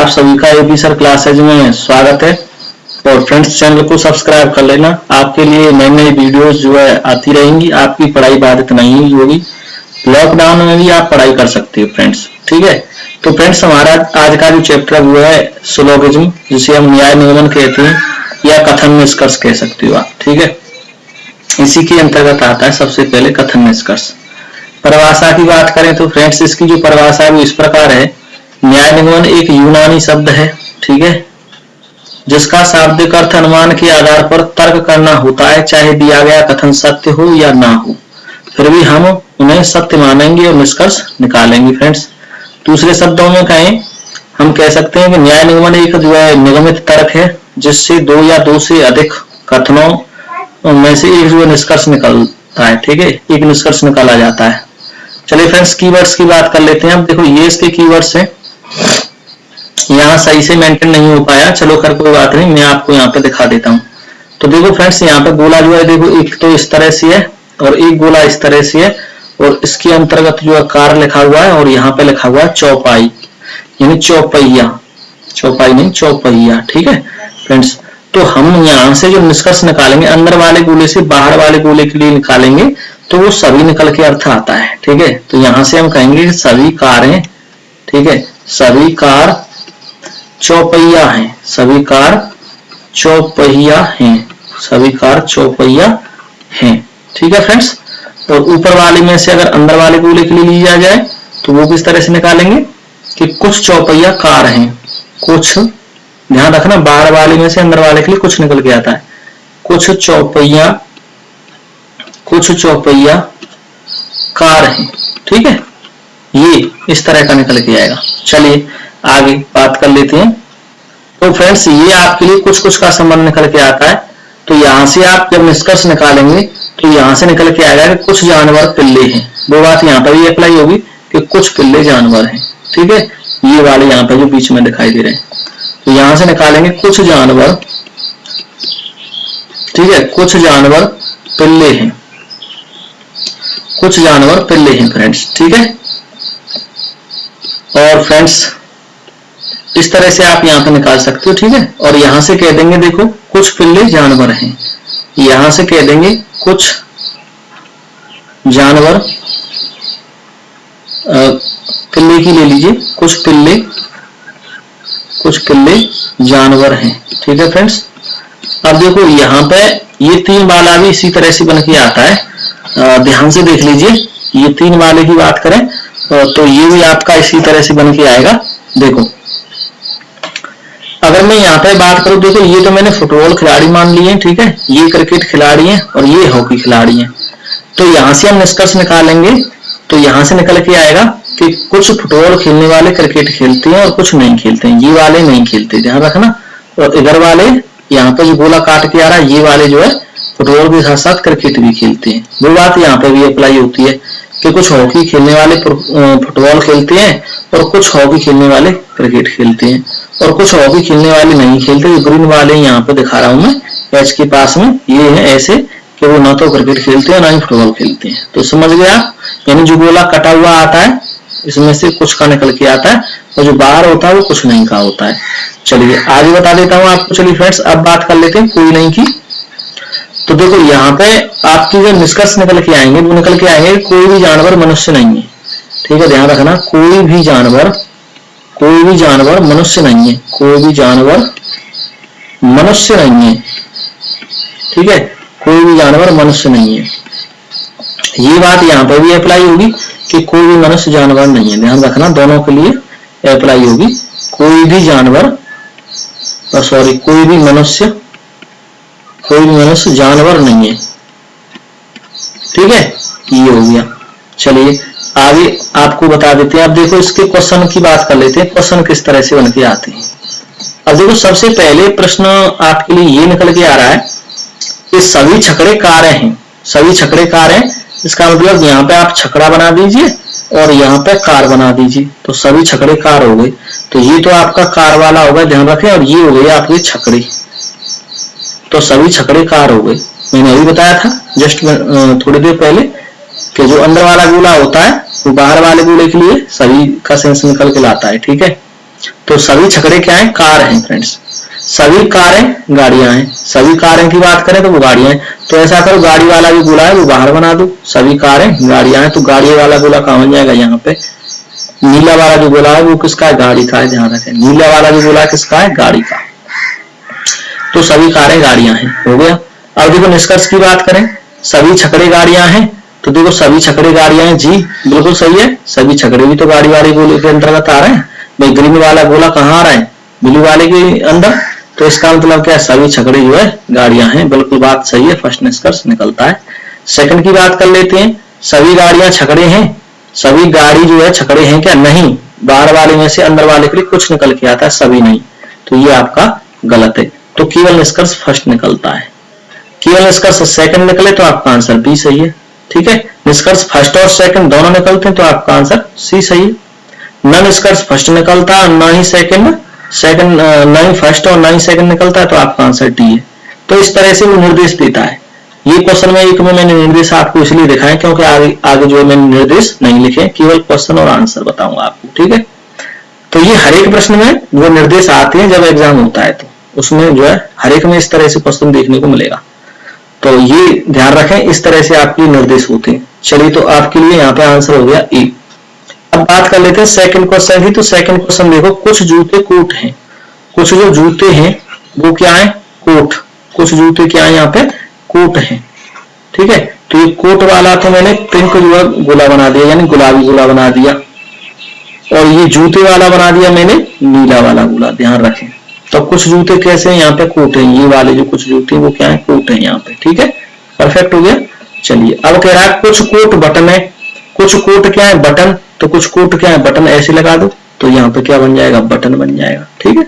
आप सभी का एपी सर क्लासेज में स्वागत है। और फ्रेंड्स, चैनल को सब्सक्राइब कर लेना। आपके लिए नई नई वीडियोस जो है आती रहेंगी। आपकी पढ़ाई बाधित नहीं होगी। लॉकडाउन में भी आप पढ़ाई कर सकते हो फ्रेंड्स, ठीक है। तो फ्रेंड्स, हमारा आज का जो चैप्टर वो है सिलोगिज्म, जिसे हम न्याय निगमन कहते हैं या कथन निष्कर्ष कह सकते हो आप, ठीक है। इसी के अंतर्गत आता है सबसे पहले कथन निष्कर्ष। परिभाषा की बात करें तो फ्रेंड्स, इसकी जो परिभाषा है वो इस प्रकार है। न्याय निगमन एक यूनानी शब्द है, ठीक है, जिसका शाब्दिक अर्थ अनुमान के आधार पर तर्क करना होता है, चाहे दिया गया कथन सत्य हो या ना हो, फिर भी हम उन्हें सत्य मानेंगे और निष्कर्ष निकालेंगे फ्रेंड्स। दूसरे शब्दों में कहें, हम कह सकते हैं कि न्याय निगमन एक जो है निगमित तर्क है, जिससे दो या दो से अधिक कथनों में से एक जो निष्कर्ष निकलता है, ठीक है, एक निष्कर्ष निकाला जाता है। चलिए फ्रेंड्स, कीवर्ड्स की बात कर लेते हैं। अब देखो, ये इसके कीवर्ड्स हैं। यहाँ सही से मेंशन नहीं हो पाया, चलो खैर कोई बात नहीं, मैं आपको यहाँ पे दिखा देता हूँ। तो देखो फ्रेंड्स, यहाँ पे गोला जो है, देखो एक तो इस तरह से है और एक गोला इस तरह से है, और इसके अंतर्गत जो है कार लिखा हुआ है और यहाँ पे लिखा हुआ है चौपाई, यानी चौपहिया। चौपाई नहीं, चौपहिया, ठीक है फ्रेंड्स। तो हम यहाँ से जो निष्कर्ष निकालेंगे, अंदर वाले गोले से बाहर वाले गोले के लिए निकालेंगे, तो वो सभी निकल के अर्थ आता है, ठीक है। तो यहाँ से हम कहेंगे कि सभी कारें, ठीक है, सभी कार चौपहिया हैं, सभी कार चौपहिया हैं, सभी कार चौपहिया हैं, ठीक है फ्रेंड्स। और ऊपर वाले में से अगर अंदर वाले गोले के लिए लिया जाए तो वो किस तरह से निकालेंगे कि कुछ चौपहिया कार हैं, कुछ, ध्यान रखना, बाहर वाले में से अंदर वाले के लिए कुछ निकल के आता है, कुछ चौपहिया कार है, ठीक है। ये इस तरह का निकल के आएगा। चलिए आगे बात कर लेते हैं। तो फ्रेंड्स, ये आपके लिए कुछ कुछ का संबंध निकल के आता है। तो यहां से आप जब निष्कर्ष निकालेंगे तो यहां से निकल के आएगा कि कुछ जानवर पिल्ले हैं। वो बात यहाँ पर भी अप्लाई होगी कि कुछ पिल्ले जानवर हैं, ठीक है। ये वाले यहाँ पर जो बीच में दिखाई दे रहे हैं, तो यहां से निकालेंगे कुछ जानवर, ठीक है, कुछ जानवर पिल्ले हैं, कुछ जानवर पिल्ले हैं फ्रेंड्स, ठीक है। और फ्रेंड्स, इस तरह से आप यहां पर निकाल सकते हो, ठीक है। और यहां से कह देंगे, देखो कुछ पिल्ले जानवर हैं, यहां से कह देंगे कुछ जानवर, पिल्ले की ले लीजिए, कुछ पिल्ले जानवर हैं, ठीक है फ्रेंड्स। अब देखो यहाँ पे ये तीन वाला भी इसी तरह से बन के आता है। ध्यान से देख लीजिए, ये तीन वाले की बात करें तो ये भी आपका इसी तरह से बन के आएगा। देखो, अगर मैं यहाँ पे बात करूं, देखो ये तो मैंने फुटबॉल खिलाड़ी मान लिए हैं, ठीक है, ये क्रिकेट खिलाड़ी हैं और ये हॉकी खिलाड़ी हैं। तो यहाँ से हम निष्कर्ष निकालेंगे तो यहाँ से निकल के आएगा कि कुछ फुटबॉल खेलने वाले क्रिकेट खेलते हैं और कुछ नहीं खेलते हैं, ये वाले नहीं खेलते, ध्यान रखना। और इधर वाले, यहाँ पे जो गोला काट के आ रहा है, ये वाले जो है फुटबॉल के साथ साथ क्रिकेट भी खेलते हैं। वो बात यहाँ पे भी अप्लाई होती है कि कुछ हॉकी खेलने वाले फुटबॉल खेलते हैं और कुछ हॉकी खेलने वाले क्रिकेट खेलते हैं, और कुछ हॉकी खेलने वाले नहीं खेलते। ग्रीन वाले यहाँ पे दिखा रहा हूं मैं एच के पास में, ये है ऐसे कि वो ना तो क्रिकेट खेलते हैं ना ही फुटबॉल खेलते हैं। तो समझ गए आप, यानी जो गोला कटा हुआ आता है इसमें से कुछ का निकल के आता है और जो बाहर होता है वो कुछ नहीं का होता है। चलिए आगे बता देता हूँ आपको। चलिए फ्रेंड्स, अब बात कर लेते हैं कोई नहीं की। तो देखो यहाँ पे आपकी जो निष्कर्ष निकल के आएंगे वो निकल के आएंगे कोई भी जानवर मनुष्य नहीं है, ठीक है, ध्यान रखना, कोई भी जानवर मनुष्य नहीं है, कोई भी जानवर मनुष्य नहीं है, ठीक है, कोई भी जानवर मनुष्य नहीं है। ये बात यहाँ पे भी अप्लाई होगी कि कोई भी मनुष्य जानवर नहीं है, ध्यान रखना, दोनों के लिए अप्लाई होगी। कोई भी जानवर, कोई भी मनुष्य जानवर नहीं है, ठीक है, ये हो गया। चलिए आगे आपको बता देते हैं। अब देखो इसके क्वेश्चन की बात कर लेते हैं, क्वेश्चन किस तरह से बन के आते हैं। अब देखो सबसे पहले प्रश्न आपके लिए ये निकल के आ रहा है कि सभी छकड़े कारें हैं, सभी छकड़े कार हैं। इसका मतलब यहाँ पे आप छकड़ा बना दीजिए और यहाँ पे कार बना दीजिए, तो सभी छकड़े कार हो गए। तो ये तो आपका कार वाला होगा, ध्यान रखें, और ये हो गए आपके छकड़े, तो सभी छकड़े कार हो गए। मैंने अभी बताया था जस्ट थोड़ी देर पहले कि जो अंदर वाला गोला होता है वो बाहर वाले गोले के लिए सभी का सेंस निकल के लाता है, ठीक है। तो सभी छकड़े क्या है, कार हैं फ्रेंड्स। सभी कारें गाड़ियां हैं, सभी कारें की बात करें तो वो गाड़ियां हैं। तो ऐसा करो, गाड़ी वाला जो गोला है वो बाहर बना दो, सभी कारें गाड़ियां हैं, तो गाड़ी वाला गोला कहां बन जाएगा, यहाँ पे। नीला वाला जो गोला है वो किसका है, गाड़ी का है, ध्यान रखें। नीला वाला जो गोला किसका है, गाड़ी का। तो सभी कारें गाड़ियां हैं, हो गया। अब देखो निष्कर्ष की बात करें, सभी छकड़े गाड़ियां हैं, तो देखो सभी छकड़े गाड़ियां हैं, जी बिल्कुल सही है। सभी छकड़े भी तो गाड़ी वाले गोले के अंतर्गत आ रहे हैं भाई। ग्रीन वाला गोला कहाँ आ रहा है, ब्लू वाले के अंदर। तो इसका मतलब क्या है, सभी छकड़े जो है गाड़ियां हैं, बिल्कुल बात सही है, फर्स्ट निष्कर्ष निकलता है। सेकंड की बात कर लेते हैं, सभी गाड़ियां छकड़े हैं, सभी गाड़ी जो है छकड़े हैं क्या, नहीं। बाहर वाले में से अंदर वाले के लिए कुछ निकल के आता है, सभी नहीं। तो ये आपका गलत है। तो केवल निष्कर्ष फर्स्ट निकलता है। केवल निष्कर्ष सेकंड निकले तो आपका आंसर बी सही है, ठीक है। निष्कर्ष फर्स्ट और सेकंड दोनों निकलते हैं तो आपका आंसर सी सही है। न निष्कर्ष फर्स्ट निकलता है, न ही सेकंड न ही फर्स्ट और न ही सेकंड निकलता है तो आपका आंसर डी है। तो इस तरह से वो निर्देश देता है। ये क्वेश्चन में एक में मैंने निर्देश आपको इसलिए दिखाए क्योंकि आगे जो है मैंने निर्देश नहीं लिखे, केवल क्वेश्चन और आंसर बताऊंगा आपको, ठीक है। तो ये हर एक प्रश्न में वो निर्देश आते हैं जब एग्जाम होता है, तो उसमें जो है हर एक में इस तरह से क्वेश्चन देखने को मिलेगा। तो ये ध्यान रखें, इस तरह से आपके निर्देश होते हैं। चलिए, तो आपके लिए यहाँ पे आंसर हो गया ए। अब बात कर लेते हैं सेकंड क्वेश्चन की। तो सेकंड क्वेश्चन देखो, कुछ जूते कोट हैं, कुछ जो जूते हैं वो क्या है, कोट। कुछ जूते क्या है, यहाँ पे कोट हैं, ठीक है। तो ये कोट वाला तो मैंने पिंक जो है गोला बना दिया, यानी गुलाबी गोला बना दिया, और ये जूते वाला बना दिया मैंने नीला वाला गोला, ध्यान रखें। तो कुछ जूते कैसे हैं, यहाँ पे कोट हैं, ये वाले जो कुछ जूते हैं वो क्या है, कोट है यहाँ पे, ठीक है। परफेक्ट हो गया। चलिए, अब कह रहा है कुछ कोट बटन है, कुछ कोट क्या है, बटन। तो कुछ कोट क्या है, बटन। ऐसे लगा दो तो यहाँ पे क्या बन जाएगा, बटन बन जाएगा, ठीक है।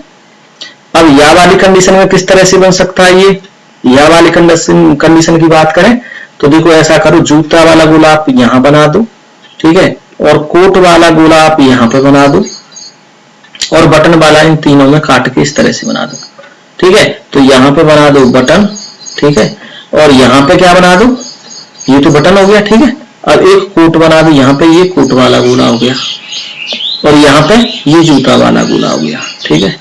अब या वाली कंडीशन में किस तरह से बन सकता है ये, या वाली कंडीशन की बात करें तो देखो ऐसा करो, जूता वाला गोला आप यहाँ बना दो, ठीक है, और कोट वाला गोला आप यहाँ पे बना दो, और बटन वाला इन तीनों में काट के इस तरह से बना दो, ठीक है। तो यहाँ पे बना दो बटन, ठीक है, और यहाँ पे क्या बना दो, ये तो बटन हो गया, ठीक है। अब एक कोट बना दो, यहाँ पे ये कोट वाला गोला हो गया, और यहाँ पे ये जूता वाला गोला हो गया, ठीक है।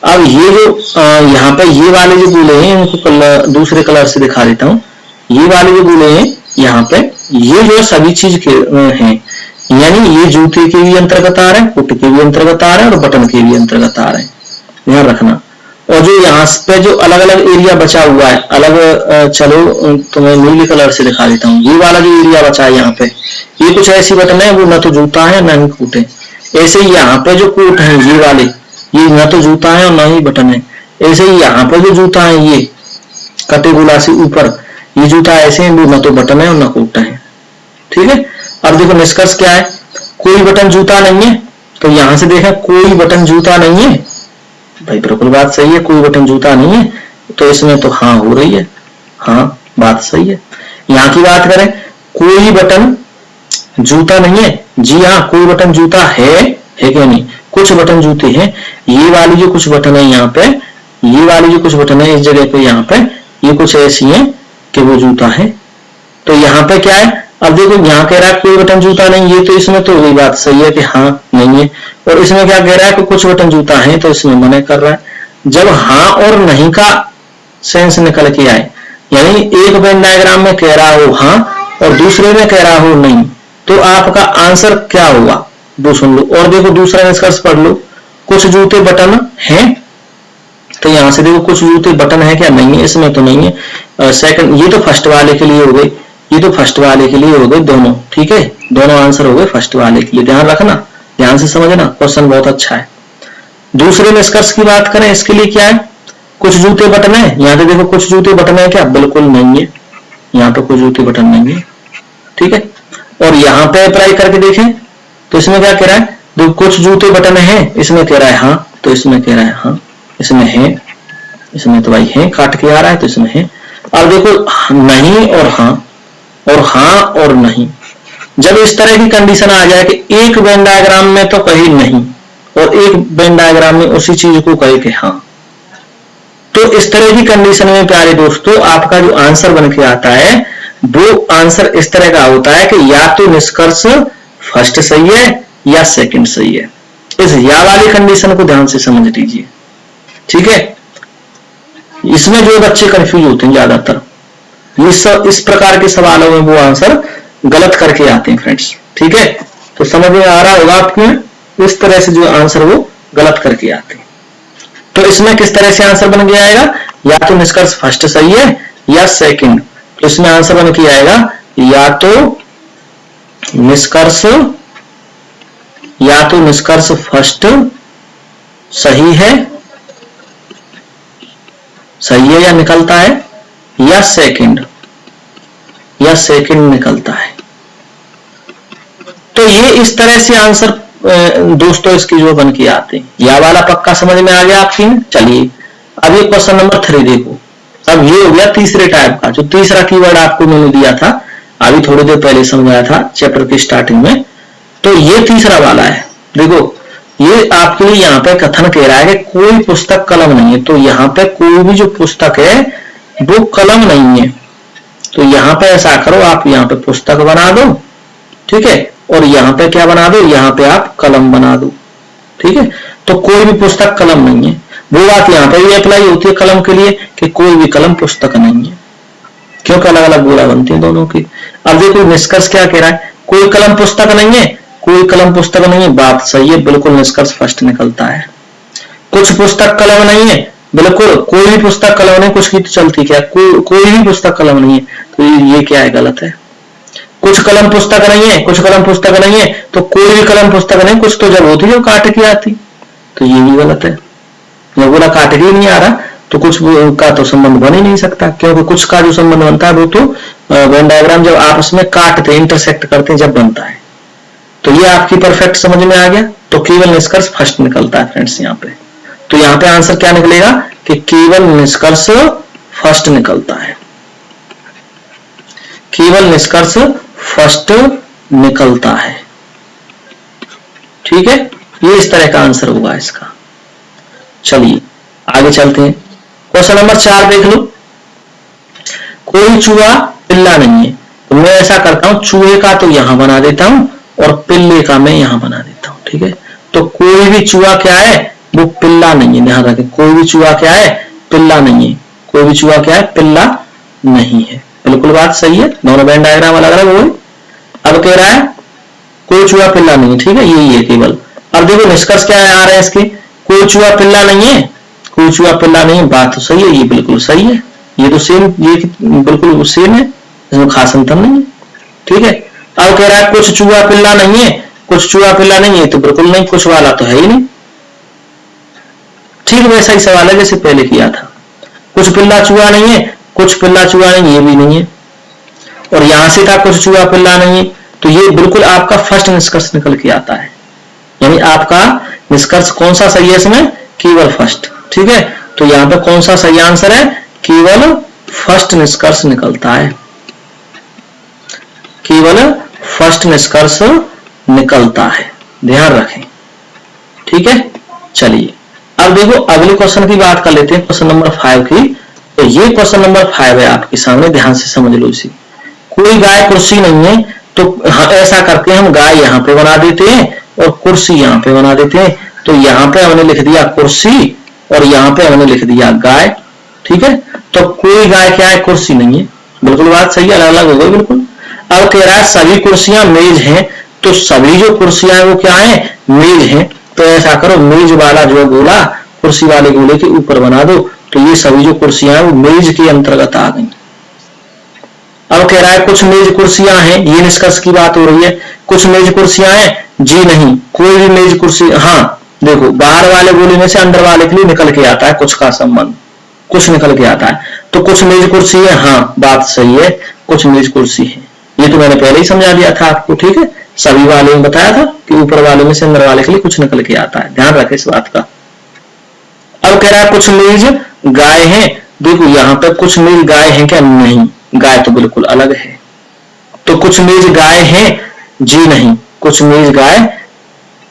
अब ये जो यहाँ पे ये वाले जो गोले हैं इनको दूसरे कलर से दिखा देता हूँ। ये वाले जो गोले हैं यहाँ पे, ये जो सभी चीज के हैं, यानी ये जूते के भी अंतर्गत आ रहे हैं, कोट के भी अंतर्गत आ रहे हैं, और बटन के भी अंतर्गत आ रहे हैं, ध्यान रखना। और जो यहाँ पे जो अलग अलग एरिया बचा हुआ है, अलग चलो तो मैं नीले कलर से दिखा देता हूँ। ये वाला जो एरिया बचा है यहाँ पे, ये कुछ ऐसी बटन है वो न तो जूता है न ही कोट है। ऐसे ही यहाँ पे जो कोट है ये वाले, ये न तो जूता है और न ही बटन है। ऐसे ही यहाँ पे जो जूता है ये कटे गोला से ऊपर, ये जूता ऐसे है वो न तो बटन है और न कोट है, ठीक है। अब देखो निष्कर्ष क्या है, कोई बटन जूता नहीं है। तो यहां से देखें, कोई बटन जूता नहीं है भाई, बिल्कुल बात सही है, कोई बटन जूता नहीं है। तो इसमें तो हाँ हो रही है, हाँ बात सही है। यहाँ की बात करें, कोई बटन जूता नहीं है, जी हाँ कोई बटन जूता है क्या नहीं, कुछ बटन जूते हैं। ये वाली जो कुछ बटन है यहाँ पे, ये वाली जो कुछ बटन है इस जगह पे, यहाँ पे ये कुछ ऐसी है कि वो जूता है। तो यहाँ पे क्या है, अब देखो यहाँ कह रहा है कोई बटन जूता नहीं, ये तो इसमें तो वही बात सही है कि हाँ नहीं है। और इसमें क्या कह रहा है कि कुछ बटन जूता है, तो इसमें मना कर रहा है। जब हाँ और नहीं का सेंस निकल के आए, यानी एक वेन डायग्राम में कह रहा हो हाँ और दूसरे में कह रहा हो नहीं, तो आपका आंसर क्या होगा वो सुन लो। और देखो दूसरा निष्कर्ष पढ़ लो, कुछ जूते बटन हैं। तो यहां से देखो कुछ जूते बटन है क्या, नहीं है, इसमें तो नहीं है। सेकंड, ये तो फर्स्ट वाले के लिए हो गई, ये तो फर्स्ट वाले के लिए हो गए दोनों, ठीक है, दोनों आंसर हो गए फर्स्ट वाले के लिए। ध्यान रखना, ध्यान से समझना, क्वेश्चन बहुत अच्छा है। दूसरे निष्कर्ष की बात करें, इसके लिए क्या है, कुछ जूते बटन है। यहाँ पे देखो कुछ जूते बटन है क्या, बिल्कुल नहीं है, यहाँ पे कुछ जूते बटन नहीं है, ठीक है। और यहाँ पे अप्लाई करके देखें तो इसमें क्या कह रहा है, देखो कुछ जूते बटन है, इसमें कह रहा है हाँ, तो इसमें कह रहा है हाँ, इसमें है, इसमें तो भाई है काट के आ रहा है, तो इसमें है। अब देखो नहीं और हाँ और नहीं, जब इस तरह की कंडीशन आ जाए कि एक वेन डायग्राम में तो कहीं नहीं और एक वेन डायग्राम में उसी चीज को कहे कि हाँ, तो इस तरह की कंडीशन में प्यारे दोस्तों आपका जो आंसर बन के आता है वो आंसर इस तरह का होता है कि या तो निष्कर्ष फर्स्ट सही है या सेकंड सही है। इस या वाली कंडीशन को ध्यान से समझ लीजिए, ठीक है। इसमें जो बच्चे कंफ्यूज होते हैं ज्यादातर, इस प्रकार के सवालों में वो आंसर गलत करके आते हैं फ्रेंड्स, ठीक है। तो समझ में आ रहा होगा आपको, इस तरह से जो आंसर वो गलत करके आते हैं। तो इसमें किस तरह से आंसर बन के आएगा, या तो निष्कर्ष फर्स्ट सही है या सेकंड। तो इसमें आंसर बन के आएगा या तो निष्कर्ष फर्स्ट सही है या निकलता है, या सेकंड निकलता है। तो ये इस तरह से आंसर दोस्तों इसकी जो बन के आते हैं। या वाला पक्का समझ में आ गया आपकी। चलिए अब ये क्वेश्चन नंबर 3 देखो। अब ये हो गया तीसरे टाइप का, जो तीसरा कीवर्ड आपको मैंने दिया था अभी थोड़ी देर पहले समझाया था चैप्टर की स्टार्टिंग में। तो ये तीसरा वाला है। देखो ये आपके लिए यहाँ पे कथन कह रहा है कि कोई पुस्तक कलम नहीं है। तो यहाँ पे कोई भी जो पुस्तक है वो कलम नहीं है। तो यहाँ पे ऐसा करो, आप यहाँ पे पुस्तक बना दो, ठीक है, और यहाँ पे क्या बना दो, यहाँ पे आप कलम बना दो, ठीक है। तो कोई भी पुस्तक कलम नहीं है। वो बात यहाँ पे भी अप्लाई होती है कलम के लिए कि कोई भी कलम पुस्तक नहीं है, क्योंकि अलग अलग बोला बनती है दोनों की। अब देखो निष्कर्ष क्या कह रहा है, कोई कलम पुस्तक नहीं है, कोई कलम पुस्तक नहीं है, बात सही है, बिल्कुल निष्कर्ष फर्स्ट निकलता है। कुछ पुस्तक कलम नहीं है, बिल्कुल कोई भी पुस्तक कलम नहीं, कुछ की तो चलती क्या, कोई भी पुस्तक कलम नहीं है, तो ये क्या है, गलत है। कुछ कलम पुस्तक नहीं है, कुछ कलम पुस्तक नहीं है, तो कोई भी कलम पुस्तक नहीं, कुछ तो जब होती है काट के आती, तो ये भी गलत है। जब बोला काट के नहीं आ रहा तो कुछ का तो संबंध बन ही नहीं सकता, क्योंकि कुछ का जो संबंध बनता है वो तो वेन डायग्राम जब आपस में काटते इंटरसेक्ट करते हैं जब बनता है। तो ये आपकी परफेक्ट समझ में आ गया। तो केवल निष्कर्ष फर्स्ट निकलता है फ्रेंड्स यहाँ पे। तो यहाँ पे आंसर क्या निकलेगा कि केवल निष्कर्ष फर्स्ट निकलता है, केवल निष्कर्ष फर्स्ट निकलता है, ठीक है। ये इस तरह का आंसर होगा इसका। चलिए आगे चलते हैं। क्वेश्चन नंबर 4 देख लो। कोई चूहा पिल्ला नहीं है। तो मैं ऐसा करता हूं, चूहे का तो यहां बना देता हूं और पिल्ले का मैं यहां बना देता हूं, ठीक है। तो कोई भी चूहा क्या है, वो पिल्ला नहीं है। ध्यान रखें, कोई भी चूहा क्या है, पिल्ला नहीं है। कोई भी चूहा क्या है, पिल्ला नहीं है। बिल्कुल बात सही है, दोनों वेन डायग्राम अलग अलग हो। अब कह रहा है कोई चूहा पिल्ला नहीं है, ठीक है, यही है केवल। अब देखो निष्कर्ष क्या आ रहा है इसके, कोई चूहा पिल्ला नहीं है, कोई चूहा पिल्ला नहीं है, बात तो सही है, ये बिल्कुल सही है, ये तो सेम, ये बिल्कुल सेम है, इसमें खास अंतर नहीं है, ठीक है। अब कह रहा है कुछ चूहा पिल्ला नहीं है, कुछ चूहा पिल्ला नहीं है, तो बिल्कुल नहीं, कुछ वाला तो है ही नहीं। ठीक वैसा ही सवाल है जैसे पहले किया था, कुछ पिल्ला चूहा नहीं है, कुछ पिल्ला चूहा नहीं, ये भी नहीं है। और यहां से था कुछ चूहा पिल्ला नहीं है, तो ये बिल्कुल आपका फर्स्ट निष्कर्ष निकल के आता है। यानी आपका निष्कर्ष कौन सा सही है इसमें, केवल फर्स्ट, ठीक है। तो यहां पे कौन सा सही आंसर है, केवल फर्स्ट निष्कर्ष निकलता है, केवल फर्स्ट निष्कर्ष निकलता है, ध्यान रखें, ठीक है। चलिए अब देखो अगले क्वेश्चन की बात कर लेते हैं, क्वेश्चन नंबर 5 की। तो ये क्वेश्चन नंबर 5 है आपके सामने, ध्यान से समझ लो इसे। कोई गाय कुर्सी नहीं है, तो ऐसा करके हम गाय यहाँ पे बना देते हैं और कुर्सी यहाँ पे बना देते हैं। तो यहाँ पे हमने लिख दिया कुर्सी और यहाँ पे हमने लिख दिया गाय, ठीक है। तो कोई गाय क्या है, कुर्सी नहीं है, बिल्कुल बात सही है, अलग अलग हो गई बिल्कुल। अब कह रहा है सभी कुर्सियां मेज हैं, तो सभी जो कुर्सियां हैं वो क्या है, मेज हैं। तो ऐसा करो मेज वाला जो गोला कुर्सी वाले गोले के ऊपर बना दो, तो ये सभी जो कुर्सियां हैं वो मेज के अंतर्गत आ गई। अब कह रहा है कुछ मेज कुर्सियां हैं, ये निष्कर्ष की बात हो रही है, कुछ मेज कुर्सियां हैं, जी नहीं, कोई भी मेज कुर्सी, हाँ देखो बाहर वाले गोले में से अंदर वाले के लिए निकल के आता है कुछ का संबंध, कुछ निकल के आता है। तो कुछ मेज कुर्सी है, हाँ बात सही है, कुछ मेज कुर्सी है, ये तो मैंने पहले ही समझा दिया था आपको, ठीक है। सभी वाले में बताया था कि ऊपर वाले में से अंदर वाले के लिए कुछ निकल के आता है, ध्यान रखें इस बात का। अब कह रहा है कुछ मेज गाय हैं, देखो यहाँ पे कुछ मेज गाय हैं क्या, नहीं, गाय तो बिल्कुल अलग है। तो कुछ मेज गाय हैं, जी नहीं, कुछ मेज गाय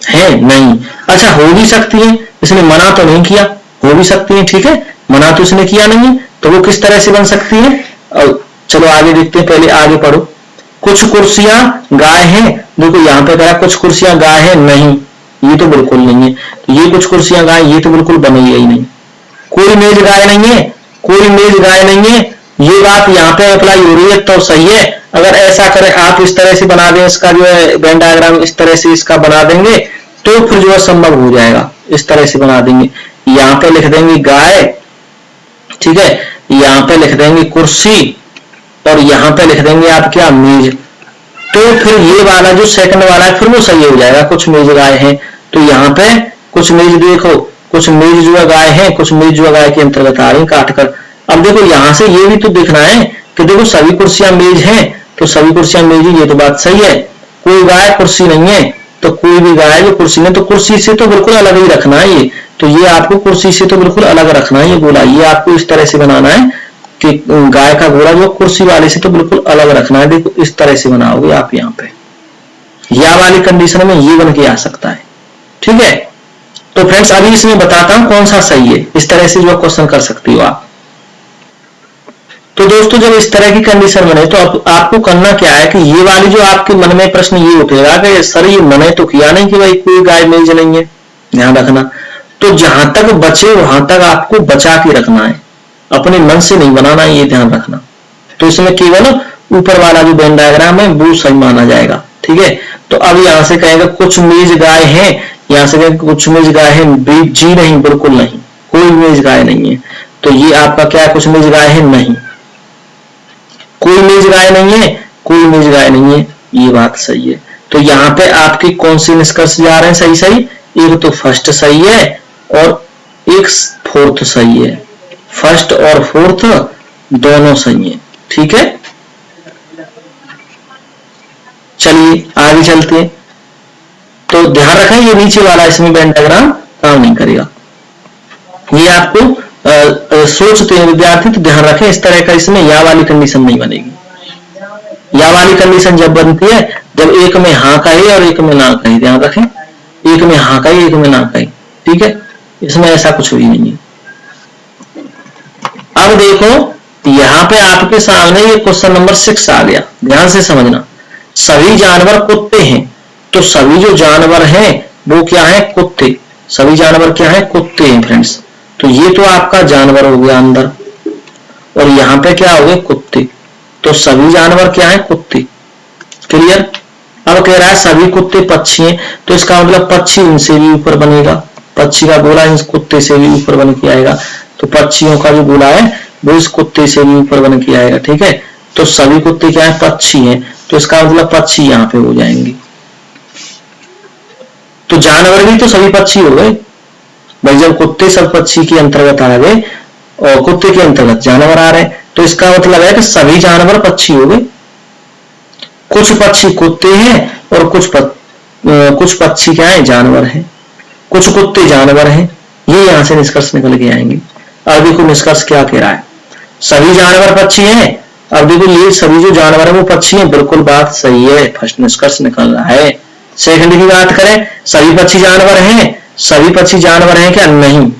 है नहीं। अच्छा हो भी सकती है, इसने मना तो नहीं किया, हो भी सकती है, ठीक है, मना तो इसने किया नहीं है, तो वो किस तरह से बन सकती है। चलो आगे देखते हैं, पहले आगे पढ़ो। कुछ कुर्सियां गाय हैं, देखो यहाँ पे कहा कुछ कुर्सियां गाय है नहीं, ये तो बिल्कुल नहीं है। तो ये कुछ कुर्सियां गाय, ये तो बिल्कुल बनी ही नहीं। कोई मेज गाय नहीं है, कोई मेज गाय नहीं है, ये बात यहाँ पे अप्लाई हो रही है तो सही है। अगर ऐसा करें आप इस तरह से बना दें, इसका जो है वेन डायग्राम इस तरह से इसका बना देंगे तो फिर जो है संभव हो जाएगा। इस तरह से बना देंगे, यहाँ पे लिख देंगे गाय, ठीक है, यहाँ पे लिख देंगे कुर्सी और यहाँ पे लिख देंगे आप क्या, मेज। तो फिर ये वाला जो सेकंड वाला है फिर वो सही हो जाएगा। कुछ मेज गाय है, तो यहाँ पे कुछ मेज देखो, कुछ मेज जो है गाय है, कुछ मेज जो है गाय के अंतर्गत आ रही काट कर। अब देखो यहाँ से ये भी तो देखना है कि देखो सभी कुर्सियां मेज हैं तो सभी कुर्सियां मेज ही, ये तो बात सही है। कोई गाय कुर्सी नहीं है तो कोई भी गाय जो कुर्सी नहीं, तो कुर्सी से तो बिल्कुल अलग ही रखना है ये। तो ये आपको कुर्सी से तो बिल्कुल अलग रखना है ये गोला। ये आपको इस तरह से बनाना है कि गाय का गोला जो कुर्सी वाले से तो बिल्कुल अलग रखना है। देखो इस तरह से बनाओगे आप, यहाँ पे या वाली कंडीशन में ये बन के आ सकता है, ठीक है। तो फ्रेंड्स अभी इसमें बताता हूं कौन सा सही है। इस तरह से जो क्वेश्चन कर सकती हो आप। तो दोस्तों जब इस तरह की कंडीशन बने तो आपको करना क्या है कि ये वाली जो आपके मन में प्रश्न ये उठेगा कि सर ये मैंने तो किया नहीं कि भाई कोई गाय मेज नहीं है, ध्यान रखना। तो जहां तक बचे वहां तक आपको बचा के रखना है, अपने मन से नहीं बनाना है, ये ध्यान रखना। तो इसमें केवल ऊपर वाला जो वेन डायग्राम है वो सही माना जाएगा, ठीक है। तो अब यहां से कहेंगे कुछ मेज गाय है, यहां से कहेंगे कुछ मेज गाय है, जी नहीं, बिल्कुल नहीं, कोई मेज गाय नहीं है। तो ये आपका क्या है, कुछ मेज गाय है नहीं, कोई मेज गाय नहीं है, कोई मेज गाय नहीं है, ये बात सही है। तो यहाँ पे आपके कौन से निष्कर्ष जा रहे हैं सही सही, एक तो फर्स्ट सही है और एक फोर्थ सही है। फर्स्ट और फोर्थ दोनों सही है, ठीक है। चलिए आगे चलते हैं। तो ध्यान रखें ये नीचे वाला इसमें वेन डायग्राम काम नहीं करेगा। ये आपको सोचते हैं विद्यार्थी तो ध्यान रखें इस तरह का इसमें या वाली कंडीशन नहीं बनेगी। या वाली कंडीशन जब बनती है जब एक में हाँ कहे और एक में ना कहे, ध्यान रखें, एक में हाँ कहे एक में ना कहे, ठीक है। इसमें ऐसा कुछ भी नहीं है। अब देखो यहाँ पे आपके सामने ये क्वेश्चन नंबर 6 आ गया, ध्यान से समझना। सभी जानवर कुत्ते हैं, तो सभी जो जानवर हैं वो क्या है, कुत्ते। सभी जानवर क्या है, कुत्ते हैं फ्रेंड्स। तो ये तो आपका जानवर हो गया अंदर और यहाँ पे क्या हो गए, कुत्ते। तो सभी जानवर क्या है, कुत्ते। क्लियर। अब कह रहा है सभी कुत्ते पक्षी हैं, तो इसका मतलब पक्षी इनसे भी ऊपर बनेगा, पक्षी का गोला इस कुत्ते से भी ऊपर बन के आएगा। तो पक्षियों का जो गोला है वो इस कुत्ते से भी ऊपर बन के आएगा, ठीक है। तो सभी कुत्ते क्या है, पक्षी हैं, तो इसका मतलब पक्षी यहाँ पे हो जाएंगे। तो जानवर भी तो सभी पक्षी हो गए भाई, जब कुत्ते सब पक्षी के अंतर्गत आ गए और कुत्ते के अंतर्गत जानवर आ रहे हैं, तो इसका मतलब है कि सभी जानवर पक्षी हो गए। कुछ पक्षी कुत्ते हैं और कुछ पक्षी क्या है, जानवर हैं, कुछ कुत्ते जानवर हैं। ये यहां से निष्कर्ष निकल के आएंगे। अब देखो निष्कर्ष क्या कह रहा है, सभी जानवर पक्षी हैं। अब देखो ये सभी जो जानवर है वो पक्षी हैं, बिल्कुल बात सही है, फर्स्ट निष्कर्ष निकल रहा है। सेकंड की बात करें, सभी पक्षी जानवर हैं, सभी पक्षी जानवर हैं क्या, नहीं,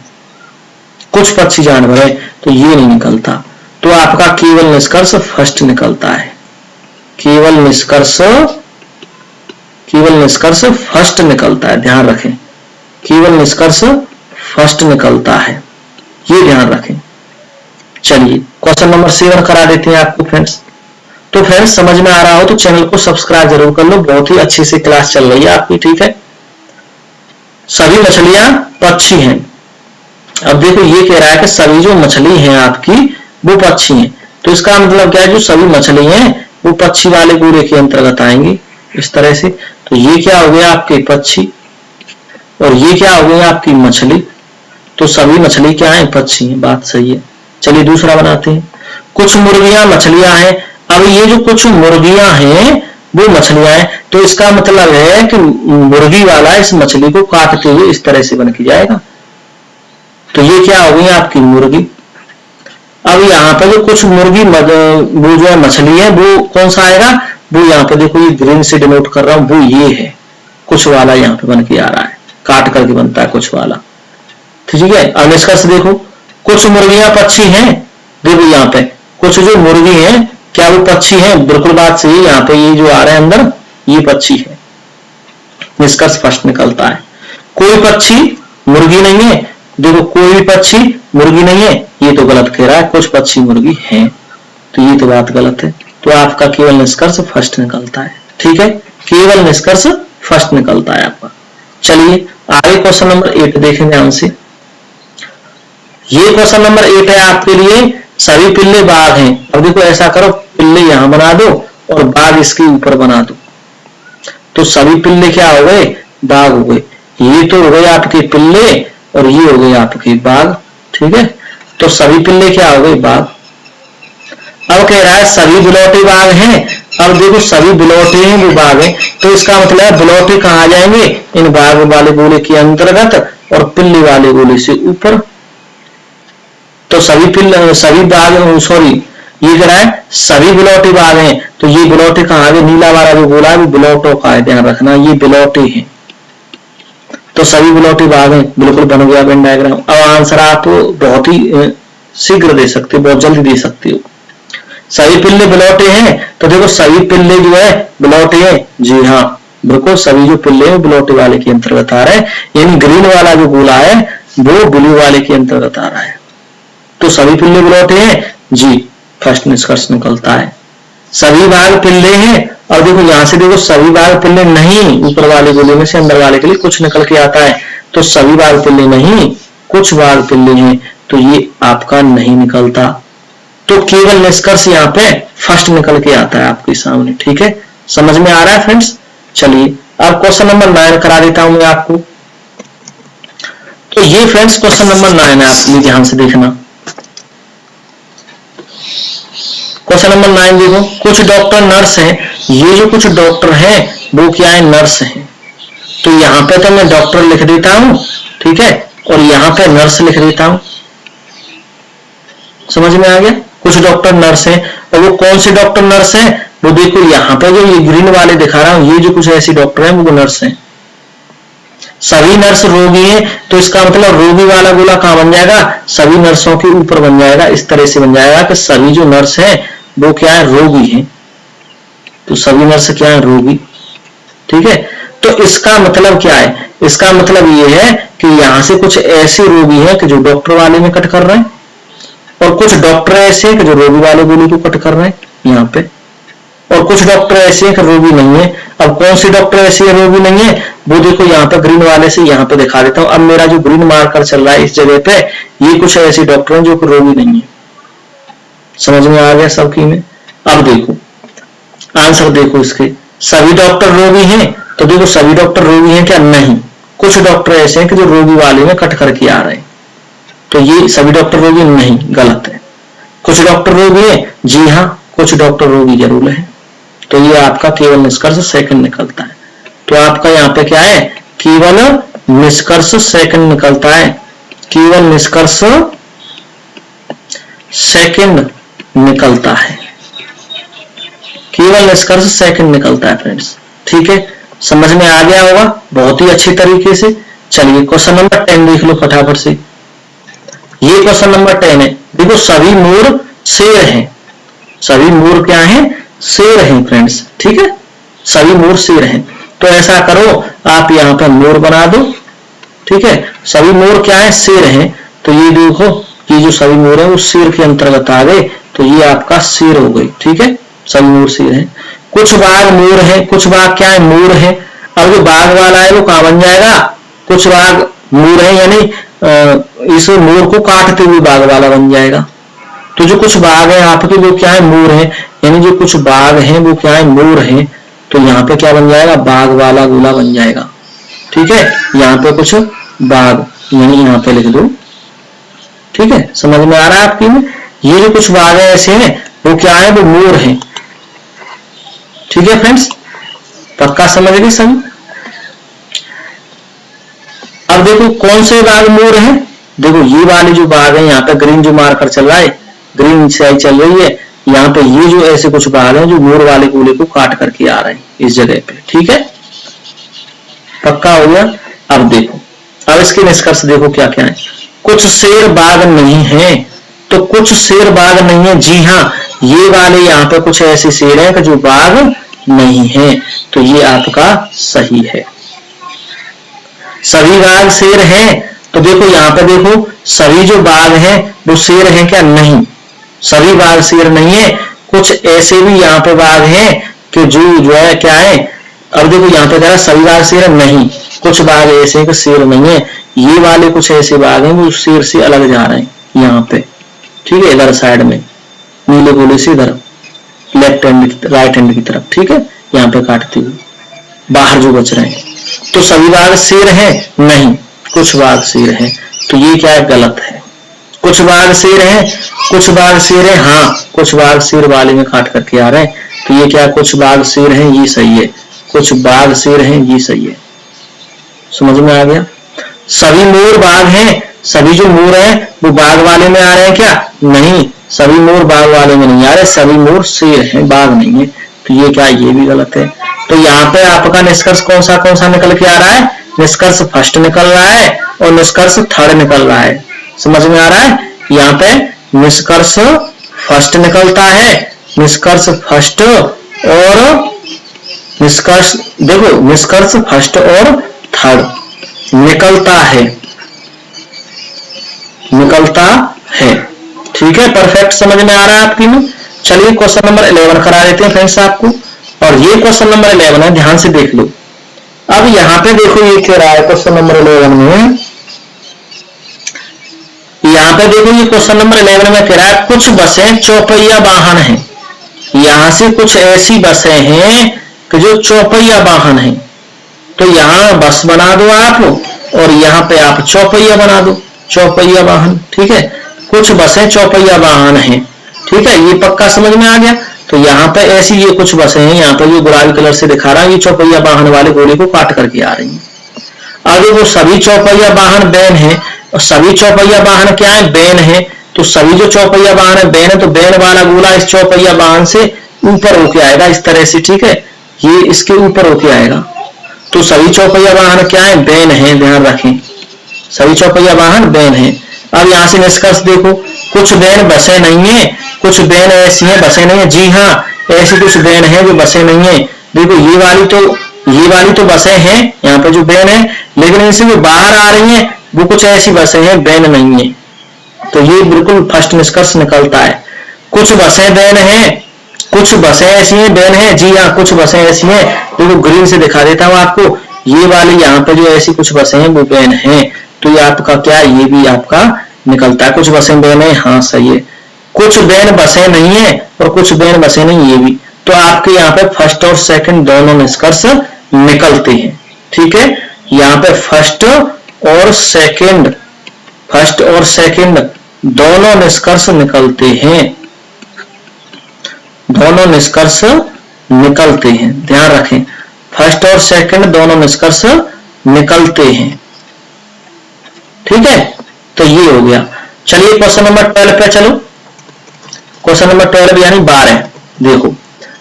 कुछ पक्षी जानवर है, तो ये नहीं निकलता। तो आपका केवल निष्कर्ष फर्स्ट निकलता है, केवल निष्कर्ष फर्स्ट निकलता है, ध्यान रखें, केवल निष्कर्ष फर्स्ट निकलता है, ये ध्यान रखें। चलिए क्वेश्चन नंबर 7 करा देते हैं आपको फ्रेंड्स। तो फ्रेंड्स समझ में आ रहा हो तो चैनल को सब्सक्राइब जरूर कर लो, बहुत ही अच्छी से क्लास चल रही है आपकी, ठीक है। सभी मछलियां पक्षी हैं। अब देखो ये कह रहा है कि सभी जो मछली हैं आपकी वो पक्षी हैं, तो इसका मतलब क्या है, जो सभी मछली हैं वो पक्षी वाले गोले के अंतर्गत आएंगे इस तरह से। तो ये क्या हो गया आपके पक्षी और ये क्या हो गया आपकी मछली। तो सभी मछली क्या है, पक्षी हैं, बात सही है। चलिए दूसरा बनाते हैं। कुछ मुर्गियां मछलियां हैं। अब ये जो कुछ मुर्गियां हैं वो मछलियां हैं, तो इसका मतलब है कि मुर्गी वाला इस मछली को काटते हुए इस तरह से बन के जाएगा। तो ये क्या हो गई आपकी मुर्गी। अब यहाँ पे जो कुछ मुर्गी वो जो है मछली है वो कौन सा आएगा, वो यहाँ पे देखो ये ग्रीन से डिनोट कर रहा हूं, वो ये है कुछ वाला यहाँ पे बन के आ रहा है, काट करके बनता है कुछ वाला, ठीक है। अब निष्कर्ष देखो, कुछ मुर्गियां पक्षी हैं, देखो यहाँ पे कुछ जो मुर्गी हैं क्या वो पक्षी हैं, बिल्कुल बात सही है। यहाँ पे ये जो आ रहे हैं अंदर ये पक्षी है, निष्कर्ष फर्स्ट निकलता है। कोई पक्षी मुर्गी नहीं है, देखो कोई भी पक्षी मुर्गी नहीं है, ये तो गलत कह रहा है, कुछ पक्षी मुर्गी हैं, तो ये तो बात गलत है। तो आपका केवल निष्कर्ष फर्स्ट निकलता है। ठीक है, केवल निष्कर्ष फर्स्ट निकलता है आपका। चलिए आगे क्वेश्चन नंबर 8 देखें ध्यान से। ये क्वेश्चन नंबर 8 है आपके लिए, सभी पिल्ले बाघ हैं। अब देखो ऐसा करो, पिल्ले यहां बना दो और बाघ इसके ऊपर बना दो, तो सभी पिल्ले क्या हो गए, बाघ हो गए। ये तो हो गए आपके पिल्ले और ये हो गए आपके बाघ। ठीक है, तो सभी पिल्ले क्या हो गए, बाघ। अब कह रहा है सभी बिलौटे बाघ हैं। अब देखो सभी बिलौटे हैं वो बाघ हैं, तो इसका मतलब है बिलौटे कहाँ आ जाएंगे, इन बाघ वाले गोले के अंतर्गत और पिल्ले वाले गोले से ऊपर। तो सभी बाघ, सॉरी ये कह रहा है सभी बिलौटे बाघ हैं, तो ये बिलौटे कहाँ आ गए, नीला वाला जो गोला है वो बिलौटों का है, ध्यान रखना ये बिलौटे हैं। तो सभी बिलौटे बाघ हैं, बिल्कुल बन गया वेन डायग्राम। अब आंसर आप बहुत ही शीघ्र दे सकते हो, बहुत जल्दी दे सकते हो। सभी पिल्ले बिलौटे हैं, तो देखो सभी पिल्ले जो है बिलौटे हैं, जी हाँ बिल्कुल सभी जो पिल्ले हैं बिलौटे वाले के अंतर्गत आ रहे हैं, यानी ग्रीन वाला जो गोला है वो ब्लू वाले के अंतर्गत आ रहा है। तो सभी पिल्ले बिलौटे हैं, जी फर्स्ट निष्कर्ष निकलता है। सभी बाघ पिल्ले हैं, और देखो यहां से देखो सभी बाघ पिल्ले नहीं, ऊपर वाले गोले में से अंदर वाले के लिए कुछ निकल के आता है, तो सभी बाघ पिल्ले नहीं, कुछ बाघ पिल्ले हैं, तो ये आपका नहीं निकलता। तो केवल निष्कर्ष यहाँ पे फर्स्ट निकल के आता है आपके सामने। ठीक है, समझ में आ रहा है फ्रेंड्स। चलिए अब क्वेश्चन नंबर 9 करा देता हूं मैं आपको। तो ये फ्रेंड्स क्वेश्चन नंबर 9 है, आप ये ध्यान से देखना। क्वेश्चन नंबर 9 देखो, कुछ डॉक्टर नर्स हैं, ये जो कुछ डॉक्टर हैं वो क्या है, नर्स हैं। तो यहाँ पे तो मैं डॉक्टर लिख देता हूं, ठीक है, और यहाँ पे नर्स लिख देता हूं। समझ में आ गया, कुछ डॉक्टर नर्स हैं, और वो कौन से डॉक्टर नर्स हैं, वो देखो यहाँ पे जो ये ग्रीन वाले दिखा रहा हूं, ये जो कुछ ऐसे डॉक्टर हैं वो नर्स हैं। सभी नर्स रोगी हैं, तो इसका मतलब रोगी वाला गोला कहां बन जाएगा, सभी नर्सों के ऊपर बन जाएगा। इस तरह से बन जाएगा कि सभी जो नर्स हैं वो क्या है, रोगी हैं। तो सभी नर्स क्या है, रोगी। ठीक है, तो इसका मतलब क्या है, इसका मतलब ये है कि यहां से कुछ ऐसे रोगी हैं कि जो डॉक्टर वाले में कट कर रहे हैं, और कुछ डॉक्टर ऐसे हैं कि जो रोगी वाले गोले को कट कर रहे हैं यहाँ पे, और कुछ डॉक्टर ऐसे हैं कि रोगी नहीं है। अब कौन से डॉक्टर ऐसे हैं रोगी नहीं है, वो देखो यहाँ पे ग्रीन वाले से यहाँ पे दिखा देता हूँ। अब मेरा जो ग्रीन मार्कर चल रहा है इस जगह पे, ये कुछ ऐसे डॉक्टर हैं जो कि रोगी नहीं है। समझ में आ गया सबकी में। अब देखो आंसर देखो इसके, सभी डॉक्टर रोगी हैं, तो देखो सभी डॉक्टर रोगी हैं क्या, नहीं, कुछ डॉक्टर ऐसे हैं कि जो रोगी वाले में कट करके आ रहे हैं, तो ये सभी डॉक्टर रोगी नहीं, गलत है। कुछ डॉक्टर रोगी है, जी हाँ कुछ डॉक्टर रोगी जरूर है, तो ये आपका केवल निष्कर्ष सेकंड निकलता है। तो आपका यहाँ पे क्या है, केवल निष्कर्ष सेकंड निकलता है, केवल निष्कर्ष सेकंड निकलता है, केवल निष्कर्ष सेकंड निकलता है फ्रेंड्स। ठीक है, समझ में आ गया होगा बहुत ही अच्छी तरीके से। चलिए क्वेश्चन नंबर 10 देख लो फटाफट से। ये क्वेश्चन नंबर 10 है, देखो सभी मोर शेर हैं, सभी मोर क्या हैं, शेर हैं फ्रेंड्स। ठीक है, सभी मोर शेर हैं, तो ऐसा करो आप यहाँ पर मोर बना दो। ठीक है, सभी मोर क्या है, शेर हैं, तो ये देखो ये जो सभी मोर है वो शेर के अंतर्गत आ गए, तो ये आपका शेर हो गई। ठीक है, सभी मोर शेर हैं। कुछ बाघ मोर है, कुछ बाघ क्या है, मोर है। अब जो बाघ वाला है वो कहां बन जाएगा, कुछ बाघ मोर है, यानी इस मोर को काटते हुए बाघ वाला बन जाएगा। तो जो कुछ बाघ है आपके वो क्या है, मोर है, यानी जो कुछ बाघ हैं वो क्या है, मोर है, तो यहाँ पे क्या बन जाएगा, बाघ वाला गोला बन जाएगा। ठीक है, यहाँ पे कुछ बाघ यानी यहाँ पे लिख दो। ठीक है, समझ में आ रहा है आपकी में। ये जो कुछ बाघ है ऐसे हैं वो क्या है, वो मोर है। ठीक है फ्रेंड्स, पक्का समझ गए सभी। अब देखो कौन से बाघ मोर है, देखो ये वाले जो बाघ है यहाँ पे ग्रीन जो मार्कर चल रहा है, ग्रीन स्याही चल रही है, यहाँ पे ये जो ऐसे कुछ बाघ हैं जो मोर वाले गोले को काट करके आ रहे हैं इस जगह पे। ठीक है, पक्का हो गया। अब देखो, अब इसके निष्कर्ष देखो क्या क्या है। कुछ शेर बाघ नहीं है, तो कुछ शेर बाघ नहीं है, जी हाँ ये वाले यहाँ पे कुछ ऐसे शेर हैं कि जो बाघ नहीं है, तो ये आपका सही है। सभी बाघ शेर हैं, तो देखो यहाँ पे देखो सभी जो बाघ हैं वो शेर हैं क्या? नहीं, सभी बाघ शेर नहीं है। कुछ ऐसे भी यहाँ पे बाघ हैं कि जो है क्या है, अब देखो यहाँ पे कह रहा सभी बाघ शेर नहीं, कुछ बाघ ऐसे हैं कि शेर नहीं है। ये वाले कुछ ऐसे बाघ हैं वो शेर से अलग जा रहे हैं यहाँ पे, ठीक है, इधर साइड में नीले गोले से इधर लेफ्ट हैंड राइट हैंड की तरफ, ठीक है, यहाँ पे काटते हुए बाहर जो बच रहे हैं। तो सभी बाघ शेर हैं? नहीं, कुछ बाघ शेर हैं। तो ये क्या है? गलत है। कुछ बाघ शेर हैं, कुछ बाघ शेर है, हाँ कुछ बाघ शेर वाले में काट करके आ रहे हैं, तो ये क्या? कुछ बाघ शेर हैं, ये सही है। कुछ बाघ शेर हैं, ये सही है। समझ में आ गया? सभी मोर बाघ हैं, सभी जो मोर हैं वो बाघ वाले में आ रहे हैं क्या? नहीं, सभी मोर बाघ वाले में नहीं आ रहे, सभी मोर शेर हैं, बाघ नहीं है। तो ये क्या? ये भी गलत है। तो यहाँ पे आपका निष्कर्ष कौन सा निकल के आ रहा है? निष्कर्ष फर्स्ट निकल रहा है और निष्कर्ष थर्ड निकल रहा है। समझ में आ रहा है? यहाँ पे निष्कर्ष फर्स्ट निकलता है, निष्कर्ष फर्स्ट और निष्कर्ष, देखो निष्कर्ष फर्स्ट और थर्ड निकलता है, ठीक है, परफेक्ट समझ में आ रहा है आपकी में। चलिए क्वेश्चन नंबर 11 करा देते हैं फ्रेंड्स आपको, और ये क्वेश्चन नंबर 11 है, ध्यान से देख लो। अब यहाँ पे देखो ये कह रहा है क्वेश्चन नंबर 11 में, यहाँ पे देखो ये क्वेश्चन नंबर 11 में कह रहा है कुछ बसें चौपहिया वाहन हैं। यहां से कुछ ऐसी बसें हैं कि जो चौपहिया वाहन हैं, तो यहाँ बस बना दो आप और यहाँ पे आप चौपहिया बना दो, चौपहिया वाहन, ठीक है। कुछ बसें चौपहिया वाहन हैं, ठीक है, ये पक्का समझ में आ गया। तो यहाँ पे ऐसी ये कुछ बसें हैं, यहाँ पे ये गुलाबी कलर से दिखा रहा है, ये चौपहिया वाहन वाले गोले को काट करके आ रही है। अगर वो सभी चौपहिया वाहन बैन है, और सभी चौपहिया वाहन क्या है? बैन है। तो सभी जो चौपहिया वाहन है बैन है, तो बैन वाला गोला इस चौपहिया वाहन से ऊपर होके आएगा इस तरह से, ठीक है, ये इसके ऊपर होके आएगा। तो सभी चौपहिया वाहन क्या है? बैन है, ध्यान रखें, सभी चौपहिया वाहन बैन है। अब यहाँ से निष्कर्ष देखो, कुछ बैन बसें नहीं है, कुछ बैन ऐसी हैं बसें नहीं है। जी हाँ, ऐसी कुछ बैन है जो बसें नहीं है। देखो ये वाली तो बसें हैं यहाँ पे जो बैन है, लेकिन इनसे जो बाहर आ रही हैं वो कुछ ऐसी बसें हैं बैन नहीं है। तो ये बिल्कुल फर्स्ट निष्कर्ष निकलता है। कुछ बसें बैन हैं, कुछ बसें ऐसी हैं बैन है। जी हाँ, कुछ बसें ऐसी हैं, देखो ग्रीन से दिखा देता हूँ आपको, ये वाली यहाँ पे जो ऐसी कुछ बसें हैं वो बैन है। तो ये आपका क्या? ये भी आपका निकलता है, कुछ बसें बैन है, हाँ सही है। कुछ बैन बसें नहीं है और कुछ बैन बसें नहीं, ये भी। तो आपके यहाँ पे फर्स्ट और सेकंड दोनों निष्कर्ष निकलते हैं, ठीक है। यहाँ पे फर्स्ट और सेकंड दोनों निष्कर्ष निकलते हैं, दोनों निष्कर्ष निकलते हैं, ध्यान रखें, फर्स्ट और सेकंड दोनों निष्कर्ष निकलते हैं, ठीक है। तो ये हो गया। चलिए क्वेश्चन नंबर 12 पे चलो। क्वेश्चन नंबर 12 यानी 12, देखो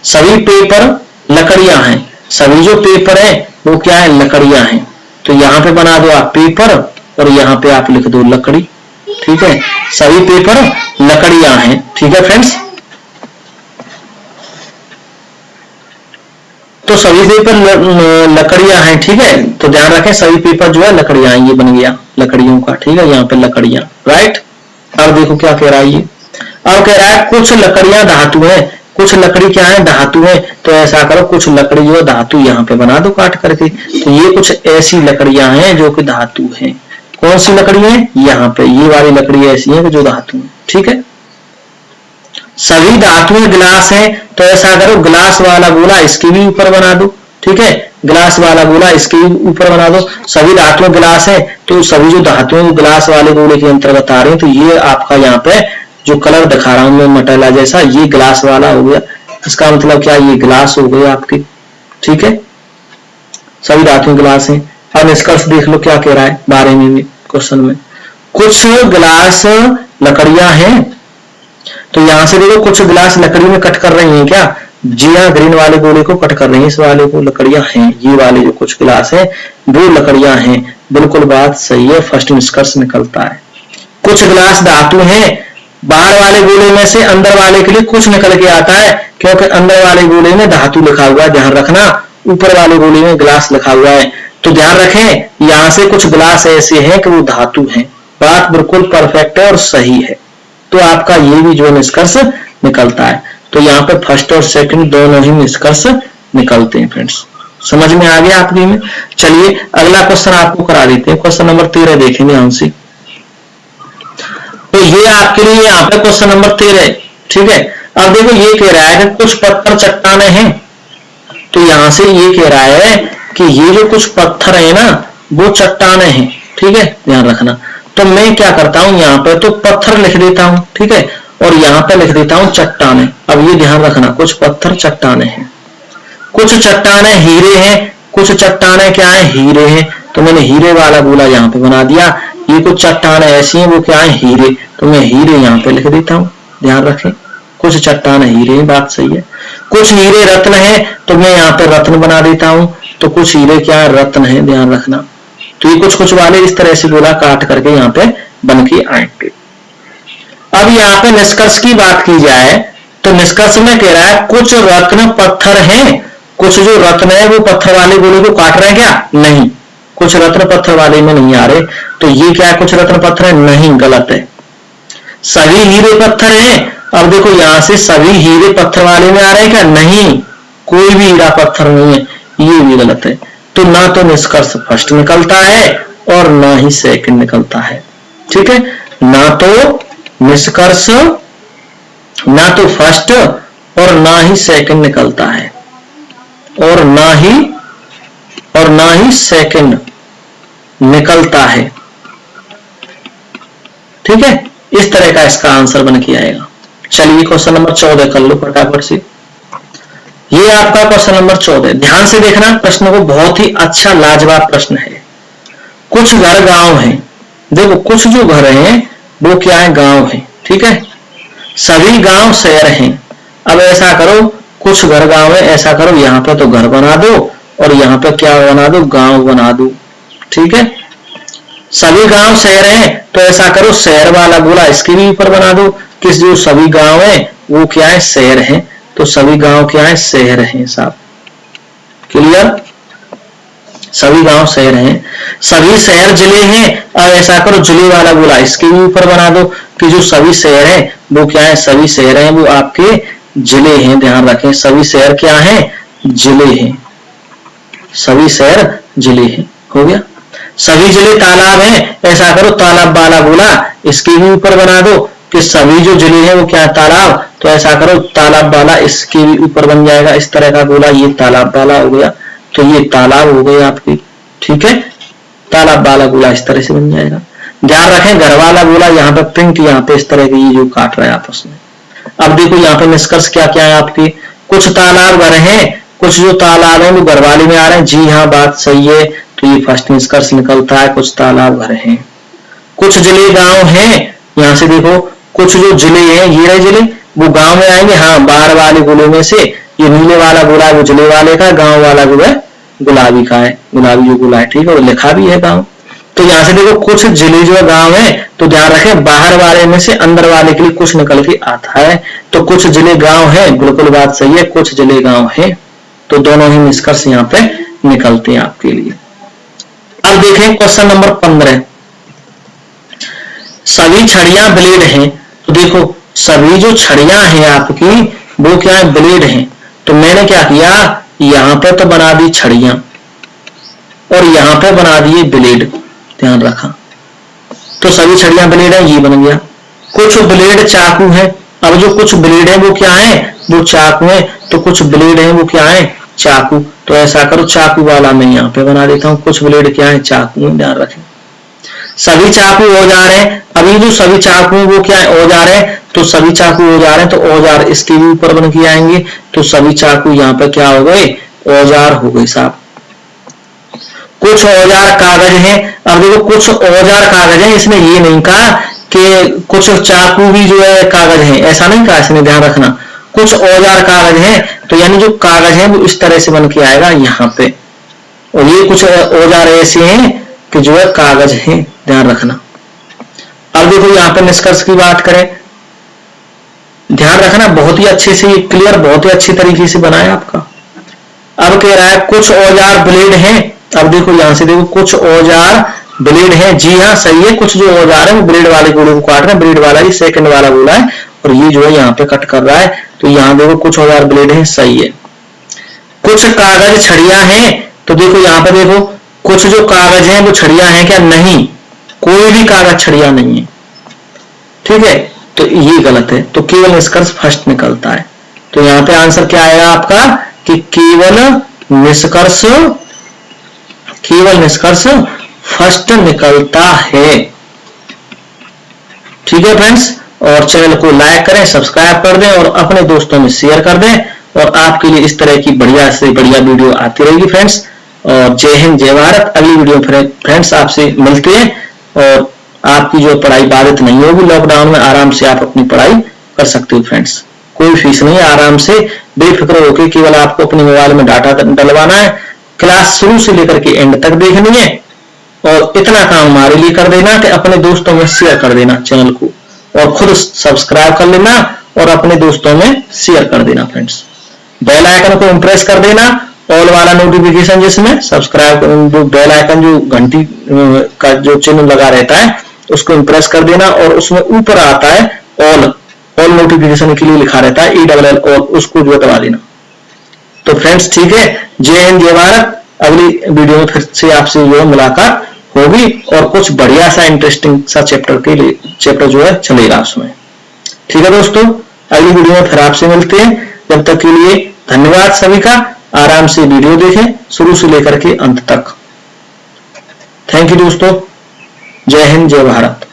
सभी पेपर लकड़ियां हैं, सभी जो पेपर है वो क्या है? लकड़ियां हैं। तो यहाँ पे बना दो आप पेपर और यहाँ पे आप लिख दो लकड़ी, ठीक है, सभी पेपर लकड़ियां हैं, ठीक है फ्रेंड्स। तो सभी पेपर लकड़ियां हैं, ठीक है, तो ध्यान रखें सभी पेपर जो है लकड़ियां हैं, ये बन गया लकड़ियों का, ठीक है, यहाँ पे लकड़ियां, राइट। अब देखो क्या कह रहा है ये, अब कह रहा है कुछ लकड़ियां धातु है, कुछ लकड़ी क्या है? धातु है। तो ऐसा करो, कुछ लकड़ी जो धातु यहाँ पे बना दो काट करके। तो ये कुछ ऐसी लकड़ियां हैं जो कि धातु है। कौन सी लकड़ी है? यहाँ पे ये वाली लकड़ी ऐसी है जो धातु है, ठीक है। सभी धातुएं गिलास है, तो ऐसा करो गिलास वाला गोला इसके भी ऊपर बना दो, ठीक है, गिलास वाला गोला इसके भी ऊपर बना दो। सभी धातुएं गिलास है, तो सभी जो धातुएं गिलास वाले गोले के अंतर्गत आ रही है, तो ये आपका यहाँ पे जो कलर दिखा रहा हूं मैं मटेला जैसा, ये ग्लास वाला हो गया। इसका मतलब क्या? ये ग्लास हो गए आपके, ठीक है, सभी धातुएं ग्लास हैं। अब निष्कर्ष देख लो क्या कह रहा है 12 में क्वेश्चन में, कुछ गिलास लकड़ियां हैं। तो यहां से देखो कुछ गिलास लकड़ी में कट कर रही हैं क्या? जी हाँ, ग्रीन वाले गोले को कट कर रही है, इस वाले को लकड़ियां हैं, ये वाले जो कुछ गिलास है वो लकड़ियां हैं, बिल्कुल बात सही है, फर्स्ट निष्कर्ष निकलता है। कुछ गिलास धातु हैं, बाहर वाले गोले में से अंदर वाले के लिए कुछ निकल के आता है, क्योंकि अंदर वाले गोले में धातु लिखा हुआ है, ध्यान रखना, ऊपर वाले गोले में ग्लास लिखा हुआ है। तो ध्यान रखें यहां से कुछ ग्लास ऐसे हैं कि वो धातु हैं। बात बिल्कुल परफेक्ट है और सही है। तो आपका ये भी जो निष्कर्ष निकलता है। तो यहाँ पे फर्स्ट और सेकंड दोनों ही निष्कर्ष निकलते हैं फ्रेंड्स। समझ में आ गया आपकी में? चलिए अगला क्वेश्चन आपको करा देते हैं। क्वेश्चन नंबर 13 देखेंगे हमसे। तो ये आपके लिए यहाँ पे क्वेश्चन नंबर 13, ठीक है। अब देखो ये कह रहा है कि कुछ पत्थर चट्टाने हैं। तो यहां से ये कह रहा है कि ये जो कुछ पत्थर है ना वो चट्टाने हैं, ठीक है, ध्यान रखना। तो मैं क्या करता हूं यहाँ पे तो पत्थर लिख देता हूं, ठीक है, और यहाँ पे लिख देता हूं चट्टाने। अब ये ध्यान रखना कुछ पत्थर चट्टाने हैं, कुछ चट्टाने हीरे हैं, कुछ चट्टाने क्या है हीरे हैं। तो मैंने हीरे वाला गोला यहाँ पे बना दिया। ये कुछ चट्टाने ऐसी हैं वो क्या है हीरे, तो मैं हीरे यहाँ पे लिख देता हूँ। ध्यान रखें कुछ चट्टाने हीरे हैं, बात सही है। कुछ हीरे रत्न है तो मैं यहाँ पे रत्न बना देता हूँ। तो कुछ हीरे क्या है रत्न है, ध्यान रखना। तो ये कुछ कुछ वाले इस तरह से गोला काट करके यहाँ पे बन के आएंगे। अब यहाँ पे निष्कर्ष की बात की जाए तो निष्कर्ष में कह रहा है कुछ रत्न पत्थर हैं। कुछ जो रत्न है वो पत्थर वाले गोले को काट रहे हैं क्या? नहीं, कुछ रत्न पत्थर वाले में नहीं आ रहे। तो ये क्या है कुछ रत्न पत्थर है? नहीं, गलत है। सभी हीरे पत्थर हैं। अब देखो यहां से सभी हीरे पत्थर वाले में आ रहे हैं क्या? नहीं, कोई भी हीरा पत्थर नहीं है, ये भी गलत है। तो ना तो निष्कर्ष फर्स्ट निकलता है और ना ही सेकंड निकलता है, ठीक है। ना तो निष्कर्ष ना तो फर्स्ट और ना ही सेकंड निकलता है, और ना ही सेकंड निकलता है, ठीक है। इस तरह का इसका आंसर बन के आएगा। चलिए क्वेश्चन नंबर 14 कर लो फटाफट से। ये आपका क्वेश्चन नंबर 14, ध्यान से देखना प्रश्न को, बहुत ही अच्छा लाजवाब प्रश्न है। कुछ घर गांव है। देखो कुछ जो घर हैं वो क्या है गांव है, ठीक है। सभी गांव शहर हैं। अब ऐसा करो कुछ घर गांव है, ऐसा करो यहाँ पे तो घर बना दो और यहाँ पे क्या बना दो गांव बना दो, ठीक है। सभी गांव शहर हैं तो ऐसा करो शहर वाला गोला इसके भी ऊपर बना दो कि जो सभी गांव है वो क्या है शहर है। तो सभी गांव क्या है शहर है साहब, क्लियर। सभी गांव शहर हैं, सभी शहर जिले हैं। अब ऐसा करो जिले वाला गोला इसके भी ऊपर बना दो कि जो सभी शहर है वो क्या है सभी शहर हैं वो आपके जिले हैं। ध्यान रखें सभी शहर क्या है जिले हैं, सभी शहर जिले हैं। हो गया। सभी जिले तालाब हैं। ऐसा करो तालाब वाला गोला इसके भी ऊपर बना दो कि सभी जो जिले हैं वो क्या है तालाब। तो ऐसा करो तालाब वाला इसके भी ऊपर बन जाएगा इस तरह का गोला, ये तालाब वाला हो गया। तो ये तालाब हो गई आपकी, ठीक है। तालाब वाला गोला इस तरह से बन जाएगा। ध्यान रखें घर वाला गोला यहाँ पे पिंक यहाँ पे इस तरह की ये जो काट रहा है आपस में। अब देखो यहाँ पे निष्कर्ष क्या क्या है आपके, कुछ तालाब घर हैं, कुछ जो तालाब है वो घर वाले में आ रहे हैं। जी हाँ बात सही है। तो ये फर्स्ट निष्कर्ष निकलता है कुछ तालाब घर हैं। कुछ जिले गांव हैं, यहाँ से देखो कुछ जो जिले हैं ये रहे जिले वो गांव में आएंगे। हाँ बाहर वाले गोले में से ये नीले वाला गोला है वो जिले वाले का, गांव वाला गोला गुलाबी का है, गुलाबी जो गोला है, ठीक है, और लिखा भी है गांव। तो यहाँ से देखो कुछ जिले जो गांव है तो ध्यान रखें बाहर वाले में से अंदर वाले के लिए कुछ निकल के आता है। तो कुछ जिले गांव है, बिल्कुल बात सही है, कुछ जिले गांव है। तो दोनों ही निष्कर्ष यहाँ पे निकलते हैं आपके लिए। अब देखें क्वेश्चन नंबर 15, सभी छड़ियां ब्लेड हैं। तो देखो सभी जो छड़ियां हैं आपकी वो क्या है ब्लेड हैं। तो मैंने क्या किया यहाँ पे तो बना दी छड़ियां और यहाँ पे बना दिए ब्लेड, ध्यान रखा। तो सभी छड़ियां ब्लेड है, ये बन गया। कुछ ब्लेड चाकू है। अब जो कुछ ब्लेड है वो क्या है वो चाकू है। तो कुछ ब्लेड है वो क्या है चाकू। तो ऐसा करो चाकू वाला मैं यहाँ पे बना देता हूँ, कुछ ब्लेड क्या है चाकू है, ध्यान रखें। सभी चाकू औजार है। अभी जो सभी चाकू है वो क्या है औजार है। तो सभी चाकू औजार है तो औजार इसके भी ऊपर बन के आएंगे। तो सभी चाकू यहाँ पे क्या हो गए औजार हो गए साहब। कुछ औजार कागज है। अब देखो कुछ औजार कागज है, इसने ये नहीं कहा कि कुछ चाकू भी जो है कागज है, ऐसा नहीं कहा इसने, ध्यान रखना। कुछ औजार कागज है तो यानी जो कागज है वो इस तरह से बन के आएगा यहाँ पे, और ये कुछ औजार ऐसे हैं कि जो है कागज है, ध्यान रखना। अब देखो यहाँ पे निष्कर्ष की बात करें, ध्यान रखना बहुत ही अच्छे से, ये क्लियर बहुत ही अच्छी तरीके से बनाया आपका। अब कह रहा है कुछ औजार ब्लेड हैं अब देखो यहां से देखो कुछ औजार ब्लेड है, जी हाँ सही है, कुछ जो औजार है वो ब्लेड वाले गोले को काट रहे हैं, ब्लेड वाला ही सेकंड वाला गोला है और ये जो है यहाँ पे कट कर रहा है। तो यहाँ देखो कुछ औजार ब्लेड है, सही है। कुछ कागज छड़ियां हैं, तो देखो यहाँ पे देखो कुछ जो कागज है वो छड़ियां हैं क्या, नहीं, कोई भी कागज छड़ियां नहीं है, ठीक है, तो ये गलत है। तो केवल निष्कर्ष फर्स्ट निकलता है। तो यहाँ पे आंसर क्या आएगा आपका कि केवल निष्कर्ष फर्स्ट निकलता है। ठीक है फ्रेंड्स, और चैनल को लाइक करें, सब्सक्राइब कर दें और अपने दोस्तों में शेयर कर दें, और आपके लिए इस तरह की बढ़िया से बढ़िया वीडियो आती रहेगी फ्रेंड्स। और जय हिंद जय भारत। अगली वीडियो में फ्रेंड्स आपसे मिलते हैं, और आपकी जो पढ़ाई बाधित नहीं होगी, लॉकडाउन में आराम से आप अपनी पढ़ाई कर सकते हो फ्रेंड्स, कोई फीस नहीं, आराम से बेफिक्र होकर केवल आपको अपने मोबाइल में डाटा डलवाना है, क्लास शुरू से लेकर के एंड तक देखनी है, और इतना काम हमारे लिए कर देना कि अपने दोस्तों में शेयर कर देना चैनल को, और खुद सब्सक्राइब कर लेना और अपने दोस्तों में शेयर कर देना फ्रेंड्स। बेल आइकन को इम्प्रेस कर देना, ऑल वाला नोटिफिकेशन जिसमें सब्सक्राइब, जो बेल आइकन जो घंटी का जो चिन्ह लगा रहता है उसको इम्प्रेस कर देना, और उसमें ऊपर आता है ऑल नोटिफिकेशन के लिए लिखा रहता है ELL ऑल, उसको जो दबा देना। तो फ्रेंड्स ठीक है, जय हिंद जय भारत। अगली वीडियो में फिर से आपसे जो मुलाकात होगी, और कुछ बढ़िया सा इंटरेस्टिंग सा चैप्टर जो है चलेगा उसमें। ठीक है दोस्तों, अगली वीडियो में फिर आपसे मिलते हैं। जब तक के लिए धन्यवाद सभी का। आराम से वीडियो देखें शुरू से लेकर के अंत तक। थैंक यू दोस्तों, जय हिंद जय भारत।